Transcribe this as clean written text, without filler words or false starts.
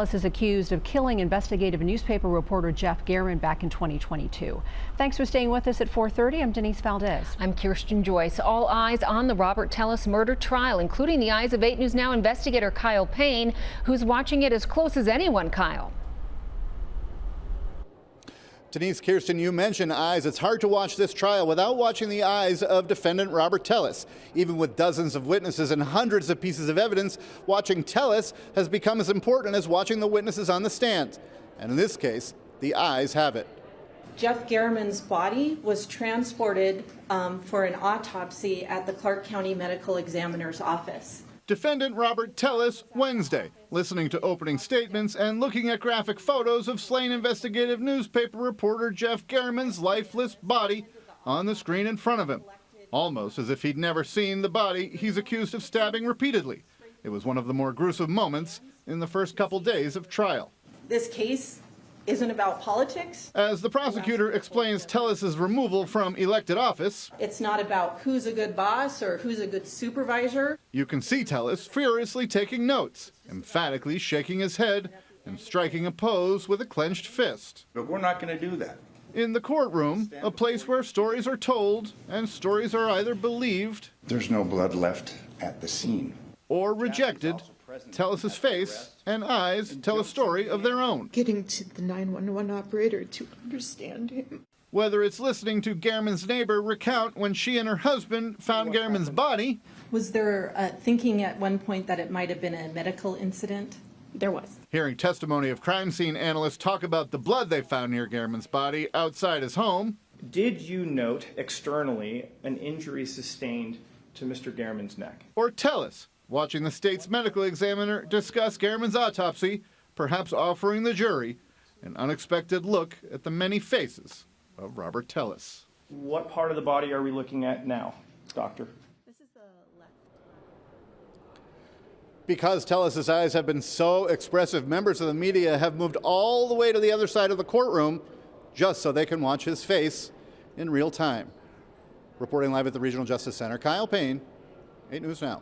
Klas is accused of killing investigative newspaper reporter Jeff Garman back in 2022. Thanks for staying with us at 4:30. I'm Denise Valdez. I'm Kirsten Joyce. All eyes on the Robert Tellis murder trial, including the eyes of 8 News Now investigator Kyle Payne, who's watching it as close as anyone. Kyle. Denise, Kirsten, you mentioned eyes. It's hard to watch this trial without watching the eyes of defendant Robert Tellis. Even with dozens of witnesses and hundreds of pieces of evidence, watching Tellis has become as important as watching the witnesses on the stand. And in this case, the eyes have it. Jeff Garman's body was transported for an autopsy at the Clark County Medical Examiner's office. Defendant Robert Tellis Wednesday, listening to opening statements and looking at graphic photos of slain investigative newspaper reporter Jeff Garman's lifeless body on the screen in front of him. Almost as if he'd never seen the body he's accused of stabbing repeatedly. It was one of the more gruesome moments in the first couple days of trial. This case isn't about politics. As the prosecutor explains Tellis's removal from elected office, it's not about who's a good boss or who's a good supervisor. You can see Tellis furiously taking notes, emphatically shaking his head and striking a pose with a clenched fist. But we're not going to do that. In the courtroom, a place where stories are told and stories are either believed, There's no blood left at the scene, or rejected, Tellis's face and eyes tell a story of their own. Getting to the 911 operator to understand him. Whether it's listening to Garman's neighbor recount when she and her husband found Garman's body. Was there thinking at one point that it might have been a medical incident? There was. Hearing testimony of crime scene analysts talk about the blood they found near Garman's body outside his home. Did you note externally an injury sustained to Mr. Garman's neck? Or Tellis, watching the state's medical examiner discuss Garman's autopsy, perhaps offering the jury an unexpected look at the many faces of Robert Tellis. What part of the body are we looking at now, doctor? This is the left. Because Tellis's eyes have been so expressive, members of the media have moved all the way to the other side of the courtroom just so they can watch his face in real time. Reporting live at the Regional Justice Center, Kyle Payne, 8 News Now.